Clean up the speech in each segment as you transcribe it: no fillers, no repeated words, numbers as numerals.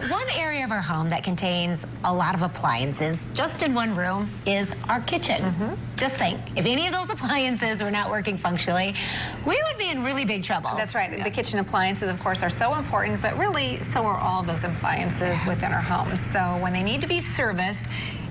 One area of our home that contains a lot of appliances, just in one room, is our kitchen. Just think, if any of those appliances were not working functionally, we would be in really big trouble. That's right. The kitchen appliances, of course, are so important, but really, so are all of those appliances within our homes. So when they need to be serviced,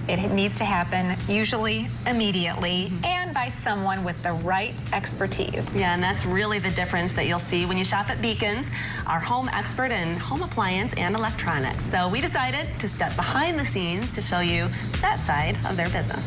it needs to happen usually immediately and by someone with the right expertise. Yeah, and that's really the difference that you'll see when you shop at Bekins, our home expert in home appliance and electronics. So we decided to step behind the scenes to show you that side of their business.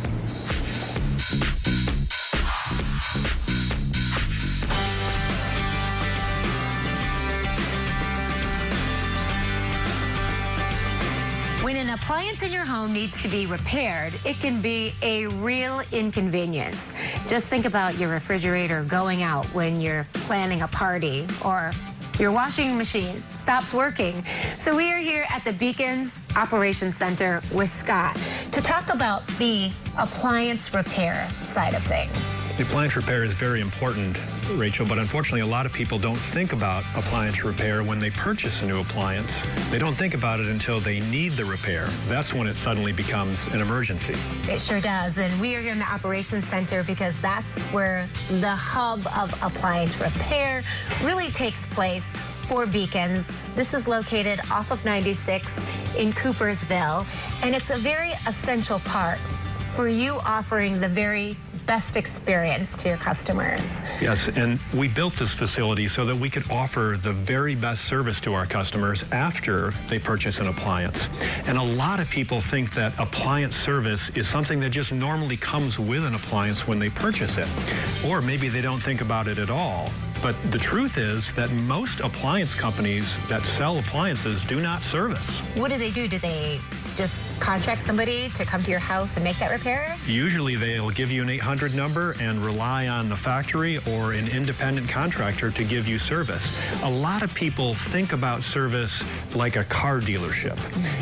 When an appliance in your home needs to be repaired, it can be a real inconvenience. Just think about your refrigerator going out when you're planning a party, or your washing machine stops working. So we are here at the Bekins Operations Center with Scott to talk about the appliance repair side of things. The appliance repair is very important, Rachel, but unfortunately a lot of people don't think about appliance repair when they purchase a new appliance. They don't think about it until they need the repair. That's when it suddenly becomes an emergency. It sure does, and we are here in the Operations Center because that's where the hub of appliance repair really takes place for Bekins. This is located off of 96 in Coopersville, and it's a very essential part for you offering the very best experience to your customers. Yes, and we built this facility so that we could offer the very best service to our customers after they purchase an appliance. And a lot of people think that appliance service is something that just normally comes with an appliance when they purchase it. Or maybe they don't think about it at all. But the truth is that most appliance companies that sell appliances do not service. What do? Do they just contract somebody to come to your house and make that repair? Usually they'll give you an 800 number and rely on the factory or an independent contractor to give you service. A lot of people think about service like a car dealership.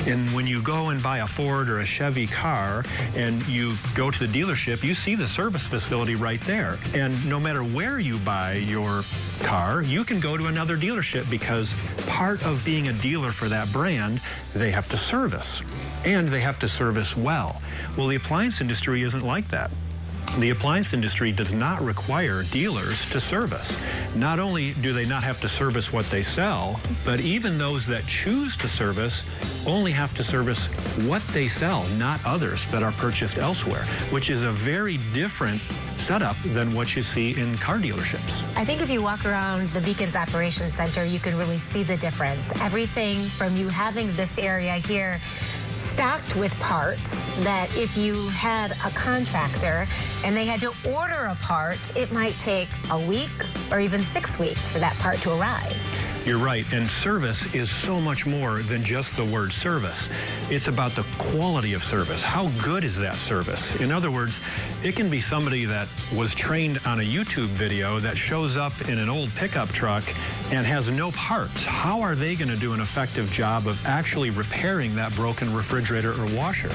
And when you go and buy a Ford or a Chevy car and you go to the dealership, you see the service facility right there. And no matter where you buy your car, you can go to another dealership because part of being a dealer for that brand, they have to service. And they have to service well. Well, the appliance industry isn't like that. The appliance industry does not require dealers to service. Not only do they not have to service what they sell, but even those that choose to service only have to service what they sell, not others that are purchased elsewhere, which is a very different setup than what you see in car dealerships. I think if you walk around the Bekins Operations Center, you can really see the difference. Everything from you having this area here stocked with parts that if you had a contractor and they had to order a part, it might take a week or even 6 weeks for that part to arrive. You're right, and service is so much more than just the word service. It's about the quality of service. How good is that service? In other words, it can be somebody that was trained on a YouTube video that shows up in an old pickup truck and has no parts. How are they going to do an effective job of actually repairing that broken refrigerator or washer?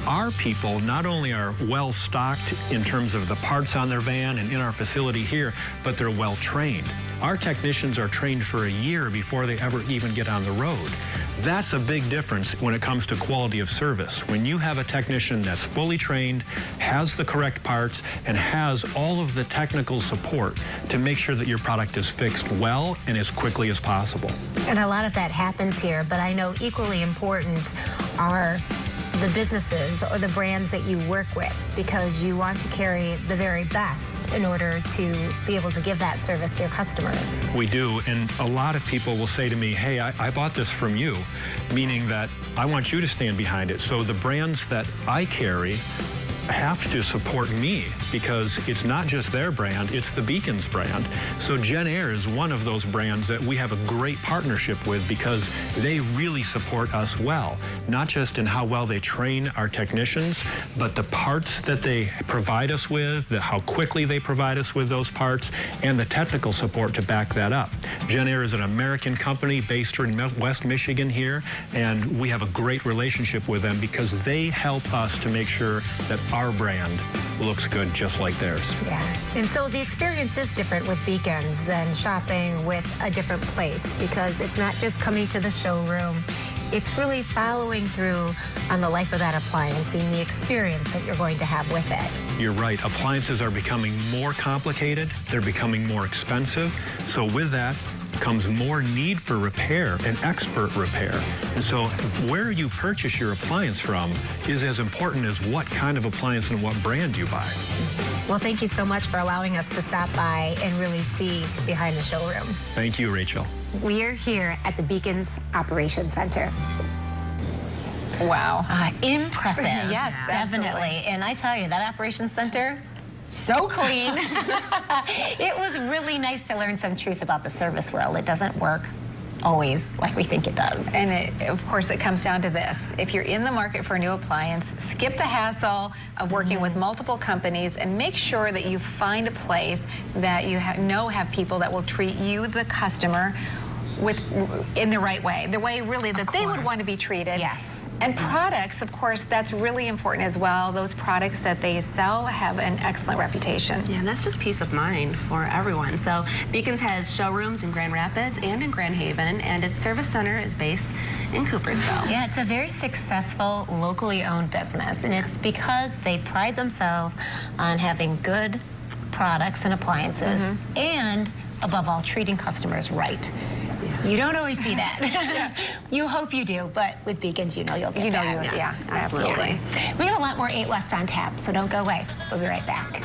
Our people not only are well stocked in terms of the parts on their van and in our facility here, but they're well trained. Our technicians are trained for a year before they ever even get on the road. That's a big difference when it comes to quality of service. When you have a technician that's fully trained, has the correct parts, and has all of the technical support to make sure that your product is fixed well and as quickly as possible. And a lot of that happens here, but I know equally important are the businesses or the brands that you work with, because you want to carry the very best in order to be able to give that service to your customers. We do, and a lot of people will say to me, hey, I bought this from you, meaning that I want you to stand behind it. So the brands that I carry have to support me because it's not just their brand, it's the Bekins brand. So JennAir is one of those brands that we have a great partnership with because they really support us well, not just in how well they train our technicians, but the parts that they provide us with, how quickly they provide us with those parts, and the technical support to back that up. JennAir is an American company based in West Michigan here, and we have a great relationship with them because they help us to make sure that our brand looks good just like theirs. Yeah, and so the experience is different with Bekins than shopping with a different place because it's not just coming to the showroom. it's really following through on the life of that appliance and the experience that you're going to have with it. You're right. Appliances are becoming more complicated. They're becoming more expensive. So with that comes more need for repair and expert repair. And so where you purchase your appliance from is as important as what kind of appliance and what brand you buy. Well, thank you so much for allowing us to stop by and really see behind the showroom. Thank you, Rachel. We are here at the Bekins Operations Center. Wow. Impressive. Yes, definitely. absolutely. And I tell you, that Operations Center, so clean. It was really nice to learn some truth about the service world. It doesn't work always like we think it does. And of course, it comes down to this. If you're in the market for a new appliance, skip the hassle of working with multiple companies and make sure that you find a place that you have people that will treat you, the customer, in the right way, the way really that they would want to be treated. Yes. And products, of course, that's really important as well. Those products that they sell have an excellent reputation. Yeah, and that's just peace of mind for everyone. So Bekins has showrooms in Grand Rapids and in Grand Haven, and its service center is based in Coopersville. Yeah, it's a very successful, locally owned business, and it's because they pride themselves on having good products and appliances, and above all, treating customers right. You don't always see that. You hope you do, but with Bekins, you know you'll get that. Yeah, absolutely. We have a lot more 8 West on tap, so don't go away. We'll be right back.